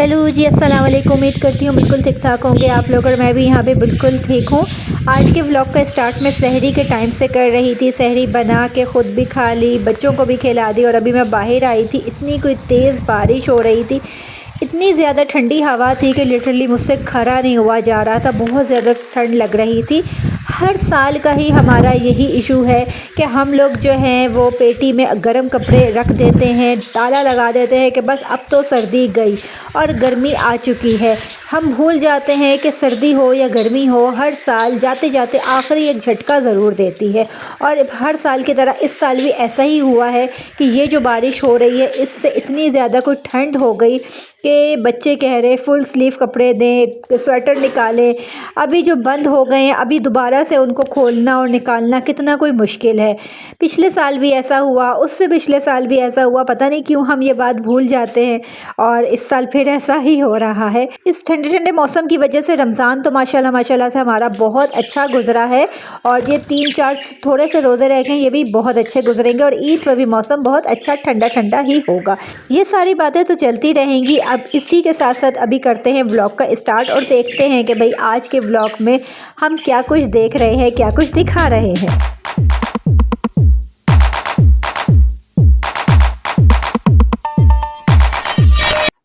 Hello जी, अस्सलाम वालेकुम। उम्मीद करती हूँ बिल्कुल ठीक ठाक होंगे आप लोग और मैं भी यहाँ पे बिल्कुल ठीक हूँ। आज के व्लॉग का स्टार्ट मैं सहरी के टाइम से कर रही थी। सहरी बना के ख़ुद भी खा ली, बच्चों को भी खिला दी और अभी मैं बाहर आई थी। इतनी कोई तेज़ बारिश हो रही थी, इतनी ज़्यादा ठंडी हवा थी कि लिटरली मुझसे खड़ा नहीं हुआ जा रहा था। बहुत ज़्यादा ठंड लग रही थी। हर साल का ही हमारा यही इशू है कि हम लोग जो हैं वो पेटी में गर्म कपड़े रख देते हैं, ताला लगा देते हैं कि बस अब तो सर्दी गई और गर्मी आ चुकी है। हम भूल जाते हैं कि सर्दी हो या गर्मी हो, हर साल जाते जाते आखिरी एक झटका ज़रूर देती है। और हर साल की तरह इस साल भी ऐसा ही हुआ है कि ये जो बारिश हो रही है इससे इतनी ज़्यादा कोई ठंड हो गई कि बच्चे कह रहे फुल स्लीव कपड़े दें, स्वेटर निकालें। अभी जो बंद हो गए हैं अभी दोबारा से उनको खोलना और निकालना कितना कोई मुश्किल है। पिछले साल भी ऐसा हुआ, उससे पिछले साल भी ऐसा हुआ, पता नहीं क्यों हम ये बात भूल जाते हैं और इस साल फिर ऐसा ही हो रहा है। इस ठंडे ठंडे मौसम की वजह से रमज़ान तो माशाल्लाह माशाल्लाह से हमारा बहुत अच्छा गुजरा है और ये 3-4 थोड़े से रोज़े रह गए, ये भी बहुत अच्छे गुजरेंगे और ईद पर भी मौसम बहुत अच्छा ठंडा ठंडा ही होगा। ये सारी बातें तो चलती रहेंगी। अब इसी के साथ साथ अभी करते हैं व्लॉग का स्टार्ट और देखते हैं कि भाई आज के व्लॉग में हम क्या कुछ देख रहे हैं, क्या कुछ दिखा रहे हैं।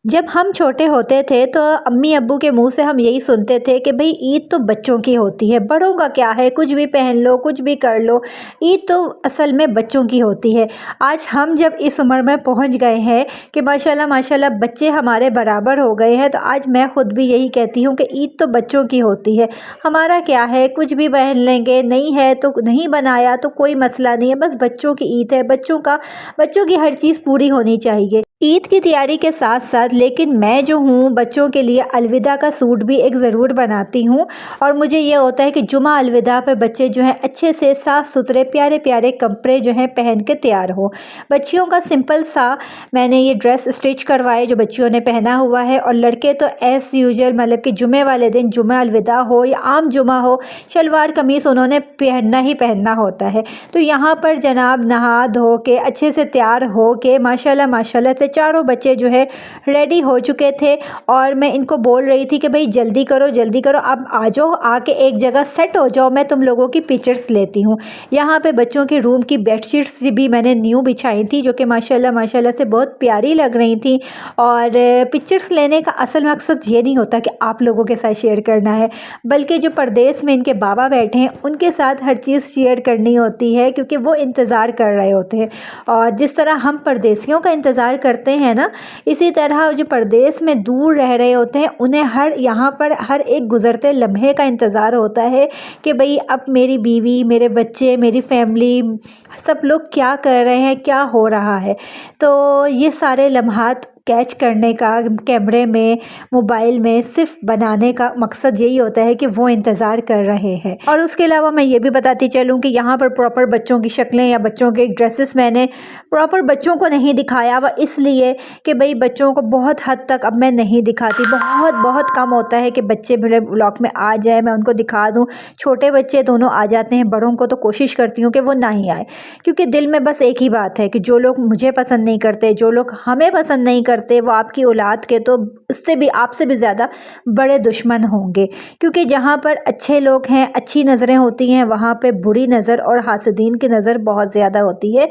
जब हम छोटे होते थे तो अम्मी अब्बू के मुंह से हम यही सुनते थे कि भाई ईद तो बच्चों की होती है, बड़ों का क्या है, कुछ भी पहन लो, कुछ भी कर लो, ईद तो असल में बच्चों की होती है। आज हम जब इस उम्र में पहुंच गए हैं कि माशाल्लाह माशाल्लाह बच्चे हमारे बराबर हो गए हैं, तो आज मैं ख़ुद भी यही कहती हूँ कि ईद तो बच्चों की होती है। हमारा क्या है, कुछ भी पहन लेंगे, नहीं है तो नहीं बनाया तो कोई मसला नहीं है, बस बच्चों की ईद है, बच्चों की हर चीज़ पूरी होनी चाहिए। ईद की तैयारी के साथ साथ लेकिन मैं जो हूँ बच्चों के लिए अलविदा का सूट भी एक ज़रूर बनाती हूँ और मुझे ये होता है कि जुमा अलविदा पे बच्चे जो हैं अच्छे से साफ़ सुथरे प्यारे प्यारे कपड़े जो हैं पहन के तैयार हो। बच्चियों का सिंपल सा मैंने ये ड्रेस स्टिच करवाए जो बच्चियों ने पहना हुआ है और लड़के तो एज़ यूजुअल मतलब कि जुमे वाले दिन जुमा अलविदा हो या आम जुमा हो, शलवार कमीज़ उन्होंने पहनना ही पहनना होता है। तो यहाँ पर जनाब नहा धो के अच्छे से तैयार हो के माशाल्लाह माशाल्लाह से चारों बच्चे जो है रेडी हो चुके थे और मैं इनको बोल रही थी कि भाई जल्दी करो, अब आ जाओ, आके एक जगह सेट हो जाओ, मैं तुम लोगों की पिक्चर्स लेती हूँ। यहाँ पे बच्चों के रूम की बेडशीट्स भी मैंने न्यू बिछाई थी जो कि माशाल्लाह माशाल्लाह से बहुत प्यारी लग रही थी। और पिक्चर्स लेने का असल मकसद ये नहीं होता कि आप लोगों के साथ शेयर करना है, बल्कि जो परदेश में इनके बाबा बैठे हैं उनके साथ हर चीज़ शेयर करनी होती है क्योंकि वो इंतज़ार कर रहे होते हैं। और जिस तरह हम परदेशियों का इंतज़ार करते हैं ना, इसी तरह जो परदेश में दूर रह रहे होते हैं उन्हें यहाँ पर हर एक गुज़रते लम्हे का इंतज़ार होता है कि भाई अब मेरी बीवी, मेरे बच्चे, मेरी फैमिली सब लोग क्या कर रहे हैं, क्या हो रहा है। तो ये सारे लम्हात कैच करने का कैमरे में, मोबाइल में सिर्फ बनाने का मकसद यही होता है कि वो इंतज़ार कर रहे हैं। और उसके अलावा मैं ये भी बताती चलूँ कि यहाँ पर प्रॉपर बच्चों की शक्लें या बच्चों के ड्रेसेस मैंने प्रॉपर बच्चों को नहीं दिखाया, वह इसलिए कि भाई बच्चों को बहुत हद तक अब मैं नहीं दिखाती। बहुत बहुत कम होता है कि बच्चे मेरे व्लॉग में आ जाए, मैं उनको दिखा दूँ। छोटे बच्चे दोनों आ जाते हैं, बड़ों को तो कोशिश करती हूँ कि वो ना ही आए, क्योंकि दिल में बस एक ही बात है कि जो लोग मुझे पसंद नहीं करते, जो लोग हमें पसंद नहीं करते, वो आपकी औलाद के तो उससे भी आपसे भी ज़्यादा बड़े दुश्मन होंगे। क्योंकि जहाँ पर अच्छे लोग हैं, अच्छी नज़रें होती हैं, वहाँ पे बुरी नज़र और हासदीन की नज़र बहुत ज़्यादा होती है।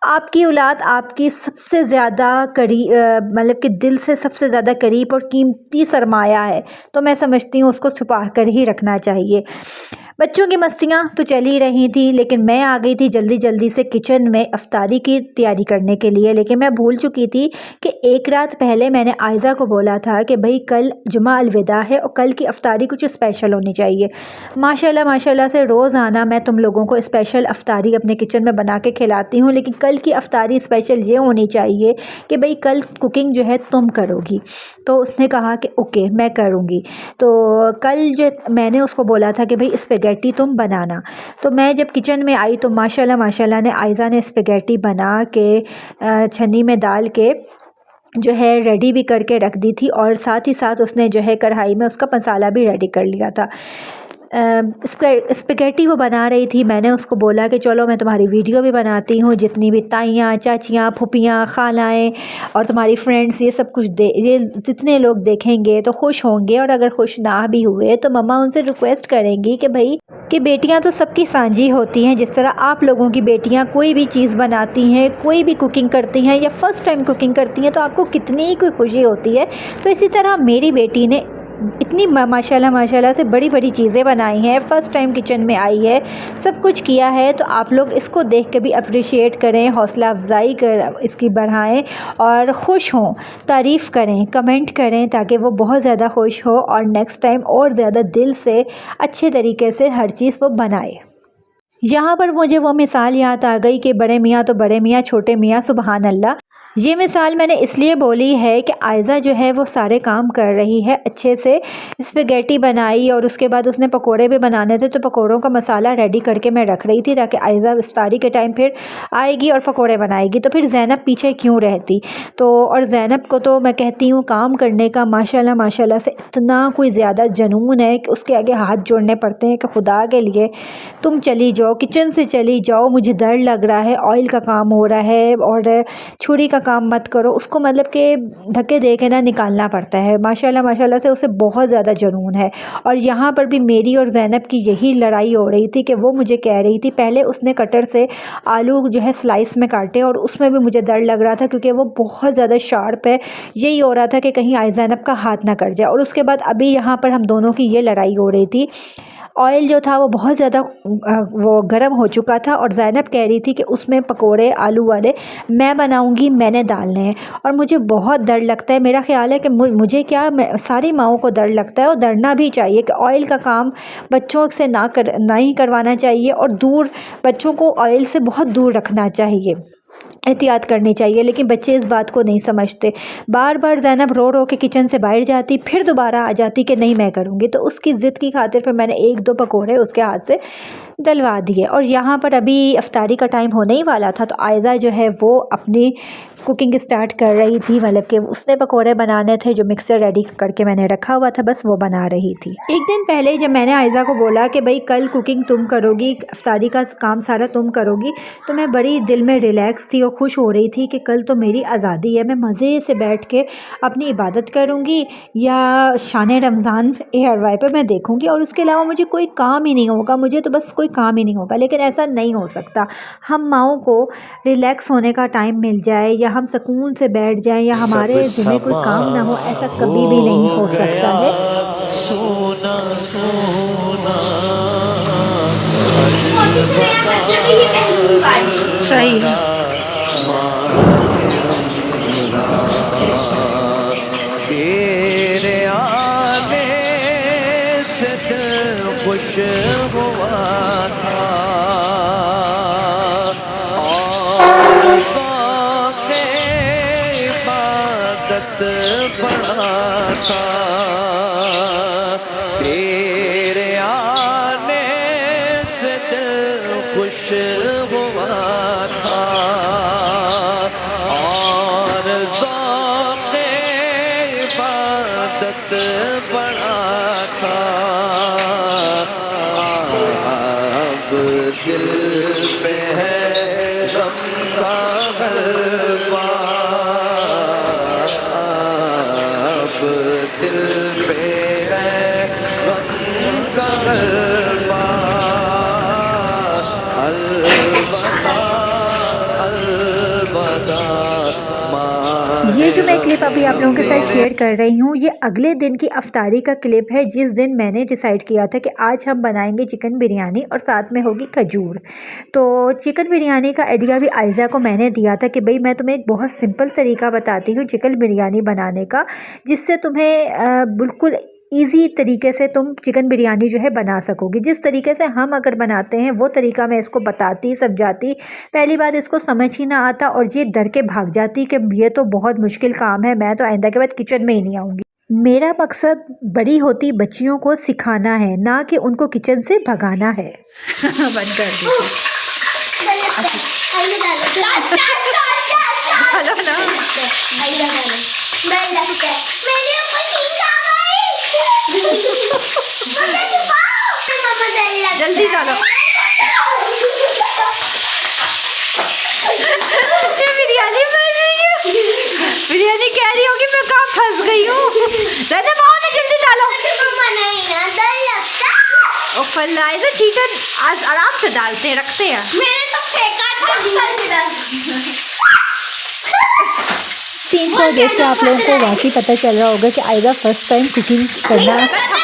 आपकी औलाद आपकी सबसे ज़्यादा मतलब कि दिल से सबसे ज़्यादा करीब और कीमती सरमाया है, तो मैं समझती हूँ उसको छुपा कर ही रखना चाहिए। बच्चों की मस्तियाँ तो चल ही रही थी, लेकिन मैं आ गई थी जल्दी जल्दी से किचन में इफ्तारी की तैयारी करने के लिए। लेकिन मैं भूल चुकी थी कि एक रात पहले मैंने आयज़ा को बोला था कि भाई कल जुमा अलविदा है और कल की इफ्तारी कुछ स्पेशल होनी चाहिए। माशाल्लाह माशाल्लाह से रोज़ाना मैं तुम लोगों को स्पेशल इफ्तारी अपने किचन में बना के खिलाती हूँ, लेकिन कल की इफ्तारी स्पेशल ये होनी चाहिए कि भाई कल कुकिंग जो है तुम करोगी। तो उसने कहा कि ओके मैं करूँगी। तो कल जो मैंने उसको बोला था कि भाई स्पेगेटी तुम बनाना, तो मैं जब किचन में आई तो माशाल्लाह माशाल्लाह ने आयज़ा ने स्पेगेटी बना के छन्नी में डाल के जो है रेडी भी करके रख दी थी और साथ ही साथ उसने जो है कढ़ाई में उसका मसाला भी रेडी कर लिया था। स्पेगेटी वो बना रही थी। मैंने उसको बोला कि चलो मैं तुम्हारी वीडियो भी बनाती हूँ, जितनी भी ताइयाँ, चाचियाँ, फूफियाँ, खालाएँ और तुम्हारी फ्रेंड्स, ये सब कुछ ये जितने लोग देखेंगे तो खुश होंगे, और अगर खुश ना भी हुए तो मम्मा उनसे रिक्वेस्ट करेंगी कि भाई कि बेटियां तो सबकी सांझी होती हैं। जिस तरह आप लोगों की बेटियां कोई भी चीज़ बनाती हैं, कोई भी कुकिंग करती हैं या फ़र्स्ट टाइम कुकिंग करती हैं तो आपको कितनी ही कोई खुशी होती है, तो इसी तरह मेरी बेटी ने इतनी माशाल्लाह माशाल्लाह से बड़ी बड़ी चीज़ें बनाई हैं, फ़र्स्ट टाइम किचन में आई है, सब कुछ किया है। तो आप लोग इसको देख के भी अप्रिशिएट करें, हौसला अफजाई कर इसकी बढ़ाएं और ख़ुश हों, तारीफ़ करें, कमेंट करें, ताकि वो बहुत ज़्यादा खुश हो और नेक्स्ट टाइम और ज़्यादा दिल से अच्छे तरीके से हर चीज़ वो बनाए। यहाँ पर मुझे वो मिसाल याद आ गई कि बड़े मियाँ तो बड़े मियाँ, छोटे मियाँ सुबहान अल्लाह। ये मिसाल मैंने इसलिए बोली है कि आयज़ा जो है वो सारे काम कर रही है अच्छे से। स्पेगेटी बनाई और उसके बाद उसने पकोड़े भी बनाने थे, तो पकोड़ों का मसाला रेडी करके मैं रख रही थी ताकि आयज़ा इफ्तारी के टाइम फिर आएगी और पकोड़े बनाएगी, तो फिर ज़ैनब पीछे क्यों रहती। तो और ज़ैनब को तो मैं कहती हूँ काम करने का माशाल्लाह माशाल्लाह से इतना कोई ज़्यादा जुनून है कि उसके आगे हाथ जोड़ने पड़ते हैं कि खुदा के लिए तुम चली जाओ, किचन से चली जाओ, मुझे डर लग रहा है, ऑयल का काम हो रहा है और छुरी का काम मत करो। उसको मतलब कि धक्के दे के ना निकालना पड़ता है। माशाल्लाह माशाल्लाह से उसे बहुत ज़्यादा जुनून है। और यहाँ पर भी मेरी और ज़ैनब की यही लड़ाई हो रही थी कि वो मुझे कह रही थी, पहले उसने कटर से आलू जो है स्लाइस में काटे और उसमें भी मुझे डर लग रहा था क्योंकि वो बहुत ज़्यादा शार्प है। यही हो रहा था कि कहीं ज़ैनब का हाथ ना कट जाए। और उसके बाद अभी यहाँ पर हम दोनों की ये लड़ाई हो रही थी। ऑयल जो था वो बहुत ज़्यादा वो गर्म हो चुका था और ज़ैनब कह रही थी कि उसमें पकोड़े आलू वाले मैं बनाऊंगी, मैंने डालने हैं। और मुझे बहुत डर लगता है, मेरा ख़्याल है कि मुझे क्या, सारी माओं को डर लगता है और डरना भी चाहिए कि ऑयल का काम बच्चों से ना ही करवाना चाहिए और दूर, बच्चों को ऑयल से बहुत दूर रखना चाहिए, एहतियात करनी चाहिए। लेकिन बच्चे इस बात को नहीं समझते। बार बार ज़ैनब रो रो के किचन से बाहर जाती, फिर दोबारा आ जाती कि नहीं मैं करूँगी। तो उसकी ज़िद की खातिर फिर मैंने एक दो पकोड़े उसके हाथ से डलवा दिए। और यहाँ पर अभी इफ्तारी का टाइम होने ही वाला था, तो आयज़ा जो है वो अपनी कुकिंग स्टार्ट कर रही थी, मतलब कि उसने पकोड़े बनाने थे जो मिक्सर रेडी करके मैंने रखा हुआ था, बस वो बना रही थी। एक दिन पहले जब मैंने आयज़ा को बोला कि भाई कल कुकिंग तुम करोगी, इफ्तारी का काम सारा तुम करोगी, तो मैं बड़ी दिल में रिलैक्स थी और खुश हो रही थी कि कल तो मेरी आज़ादी है, मैं मज़े से बैठ के अपनी इबादत करूँगी या शान रमज़ान ARY पर मैं देखूँगी और उसके अलावा मुझे कोई काम ही नहीं होगा, मुझे तो बस कोई काम ही नहीं होगा। लेकिन ऐसा नहीं हो सकता। हम माओं को रिलैक्स होने का टाइम मिल जाए या हम सुकून से बैठ जाएं या हमारे ज़िम्मे कोई काम ना हो, ऐसा कभी भी नहीं हो सकता है। सोना सोना सही। तेरे आने से दिल खुश हुआ था और ज़ौक़-ए इबादत बढ़ा था। तेरे आने से दिल खुश हुआ था और ज़ौक़-ए इबादत बढ़ा था। अब दिल पे है गम का गलबा, अब दिल पे है गम का गलबा। अलबदा अलबदा ये जो मैं क्लिप अभी आप लोगों के साथ शेयर कर रही हूँ, ये अगले दिन की अफ्तारी का क्लिप है, जिस दिन मैंने डिसाइड किया था कि आज हम बनाएंगे चिकन बिरयानी और साथ में होगी खजूर। तो चिकन बिरयानी का आइडिया भी आयज़ा को मैंने दिया था कि भाई मैं तुम्हें एक बहुत सिंपल तरीका बताती हूँ चिकन बिरयानी बनाने का, जिससे तुम्हें बिल्कुल ईज़ी तरीके से तुम चिकन बिरयानी जो है बना सकोगी। जिस तरीके से हम अगर बनाते हैं वो तरीका मैं इसको बताती समझाती, पहली बार इसको समझ ही ना आता और ये डर के भाग जाती कि ये तो बहुत मुश्किल काम है, मैं तो आइंदा के बाद किचन में ही नहीं आऊँगी। मेरा मकसद बड़ी होती बच्चियों को सिखाना है, ना कि उनको किचन से भगाना है। बंद कर दीजिए। जल्दी डालो। ये बिरयानी बन रही है, बिरयानी कह रही होगी मैं कहाँ फंस गई हूँ। ज़ैनब आओ ना, जल्दी डालो। ओ फल्ला, ऐसा चिकन आज आराम से डालते हैं, रखते हैं। मैंने तो फेंका था। सीन को देख के आप लोगों को वाकई पता चल रहा होगा कि आयदा फर्स्ट टाइम कुकिंग करना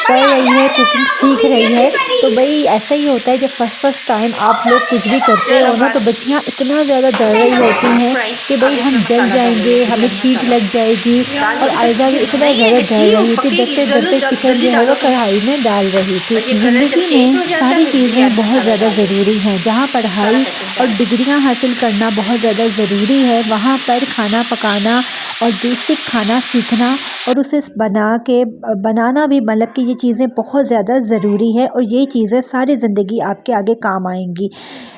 कर रही है, कुकिंग सीख रही है। तो भाई ऐसा ही होता है जब फर्स्ट टाइम आप लोग कुछ भी करते हो ना, तो बच्चियाँ इतना ज़्यादा डर रही होती हैं कि भाई हम जल जाएंगे, हमें छींक लग जाएगी। और आयदा भी इतना ज़्यादा डर रही थी, डरते डरते चिकन जो है वो कढ़ाई में डाल रही थी। ज़िंदगी में सारी चीज़ें बहुत ज़्यादा ज़रूरी हैं। जहाँ पढ़ाई और डिग्रियाँ हासिल करना बहुत ज़्यादा ज़रूरी है, वहाँ पर खाना पकाना और बेसिक खाना सीखना और उसे बनाना भी, मतलब कि ये चीज़ें बहुत ज़्यादा ज़रूरी है। और ये चीज़ें सारी ज़िंदगी आपके आगे काम आएंगी।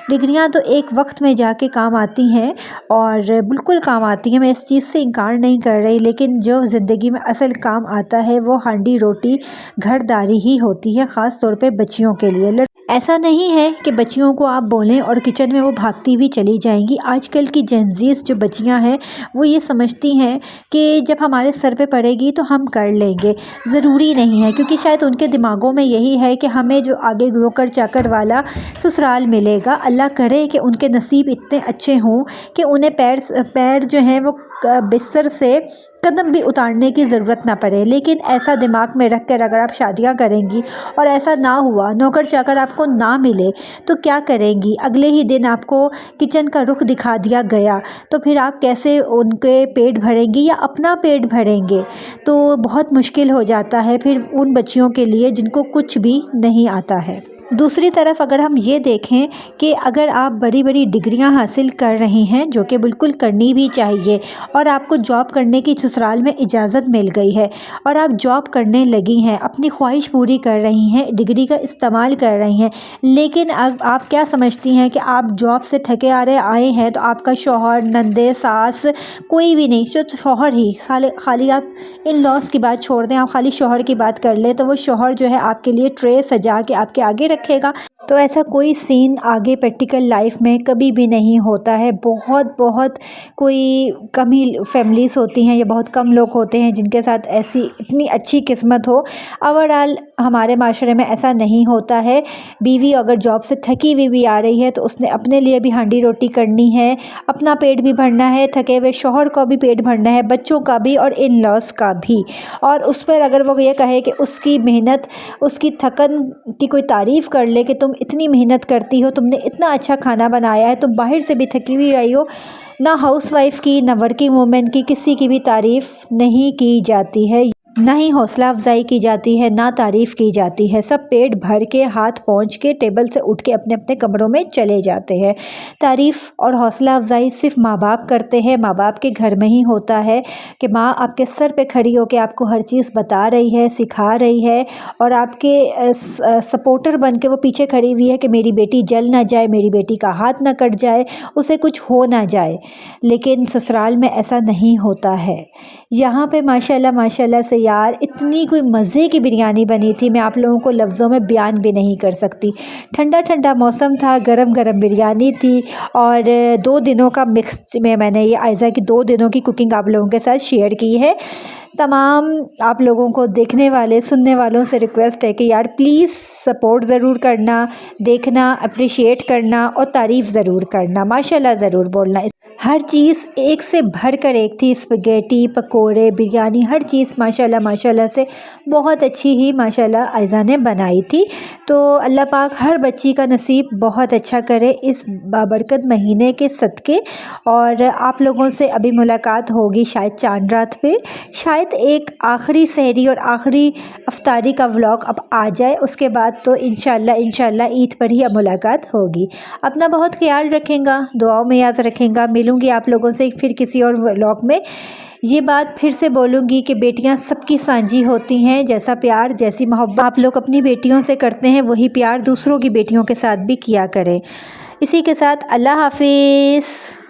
डिग्रियां तो एक वक्त में जाके काम आती हैं और बिल्कुल काम आती हैं, मैं इस चीज़ से इनकार नहीं कर रही, लेकिन जो ज़िंदगी में असल काम आता है वो हांडी रोटी घरदारी ही होती है, ख़ास तौर पे बच्चियों के लिए। ऐसा नहीं है कि बच्चियों को आप बोलें और किचन में वो भागती हुई चली जाएंगी। आजकल की जेनज़ीज़ जो बच्चियां हैं वो ये समझती हैं कि जब हमारे सर पे पड़ेगी तो हम कर लेंगे। ज़रूरी नहीं है, क्योंकि शायद उनके दिमागों में यही है कि हमें जो आगे नौकर चाकर वाला ससुराल मिलेगा। अल्लाह करे कि उनके नसीब इतने अच्छे हों कि उन्हें पैर जो हैं वो बिस्तर से कदम भी उतारने की ज़रूरत ना पड़े। लेकिन ऐसा दिमाग में रख कर अगर आप शादियां करेंगी और ऐसा ना हुआ, नौकर चाकर आपको ना मिले, तो क्या करेंगी? अगले ही दिन आपको किचन का रुख दिखा दिया गया, तो फिर आप कैसे उनके पेट भरेंगी या अपना पेट भरेंगे? तो बहुत मुश्किल हो जाता है फिर उन बच्चियों के लिए जिनको कुछ भी नहीं आता है। दूसरी तरफ अगर हम ये देखें कि अगर आप बड़ी बड़ी डिग्रियां हासिल कर रही हैं, जो कि बिल्कुल करनी भी चाहिए, और आपको जॉब करने की ससुराल में इजाज़त मिल गई है और आप जॉब करने लगी हैं, अपनी ख्वाहिश पूरी कर रही हैं, डिग्री का इस्तेमाल कर रही हैं, लेकिन अब आप क्या समझती हैं कि आप जॉब से थके आए हैं तो आपका शौहर, नंदे, सास कोई भी नहीं, सिर्फ शौहर ही, खाली आप इन लॉस की बात छोड़ दें, आप खाली शौहर की बात कर लें तो वो शौहर जो है आपके लिए ट्रे सजा के आपके आगे रखेगा। तो ऐसा कोई सीन आगे प्रैक्टिकल लाइफ में कभी भी नहीं होता है। बहुत कोई कम ही फैमिलीज़ होती हैं या बहुत कम लोग होते हैं जिनके साथ ऐसी इतनी अच्छी किस्मत हो। ओवरऑल हमारे माशरे में ऐसा नहीं होता है। बीवी अगर जॉब से थकी हुई भी आ रही है तो उसने अपने लिए भी हांडी रोटी करनी है, अपना पेट भी भरना है, थके हुए शौहर का भी पेट भरना है, बच्चों का भी और इन लॉस का भी। और उस पर अगर वो ये कहे कि उसकी मेहनत, उसकी थकन की कोई तारीफ़ कर ले कि तुम इतनी मेहनत करती हो, तुमने इतना अच्छा खाना बनाया है, तुम बाहर से भी थकी हुई आई हो, ना हाउसवाइफ की, ना वर्किंग वूमेन की, किसी की भी तारीफ़ नहीं की जाती है, ना ही हौसला अफजाई की जाती है, ना तारीफ़ की जाती है। सब पेट भर के, हाथ पहुँच के, टेबल से उठ के अपने अपने कमरों में चले जाते हैं। तारीफ़ और हौसला अफजाई सिर्फ माँ बाप करते हैं, माँ बाप के घर में ही होता है कि माँ आपके सर पे खड़ी होकर आपको हर चीज़ बता रही है, सिखा रही है और आपके सपोर्टर बन के वो पीछे खड़ी हुई है कि मेरी बेटी जल ना जाए, मेरी बेटी का हाथ ना कट जाए, उसे कुछ हो ना जाए। लेकिन ससुराल में ऐसा नहीं होता है। यहाँ पे माशाल्लाह से यार इतनी कोई मज़े की बिरयानी बनी थी, मैं आप लोगों को लफ्ज़ों में बयान भी नहीं कर सकती। ठंडा मौसम था, गरम बिरयानी थी और 2 दिनों का मिक्स में मैंने ये आयज़ा की 2 दिनों की कुकिंग आप लोगों के साथ शेयर की है। तमाम आप लोगों को, देखने वाले सुनने वालों से रिक्वेस्ट है कि यार प्लीज़ सपोर्ट ज़रूर करना, देखना, अप्रिशिएट करना और तारीफ़ ज़रूर करना, माशाल्लाह ज़रूर बोलना। हर चीज़ एक से भर कर एक थी, स्पगेटी, पकोड़े, बिरयानी, हर चीज़ माशाल्लाह से बहुत अच्छी ही माशाल्लाह आयज़ा ने बनाई थी। तो अल्लाह पाक हर बच्ची का नसीब बहुत अच्छा करे इस बाबरकत महीने के सदक़े। और आप लोगों से अभी मुलाकात होगी शायद चांद रात पे, शायद एक आखिरी सहरी और आखिरी अफ्तारी का व्लॉग अब आ जाए, उसके बाद तो इंशाल्लाह ईद पर ही अब मुलाकात होगी। अपना बहुत ख्याल रखेंगा, दुआओं में याद रखेंगा। मिलूँगी आप लोगों से फिर किसी और व्लॉग में। ये बात फिर से बोलूँगी कि बेटियां सबकी सांझी होती हैं, जैसा प्यार, जैसी मोहब्बत आप लोग अपनी बेटियों से करते हैं, वही प्यार दूसरों की बेटियों के साथ भी किया करें। इसी के साथ अल्लाह हाफिज़।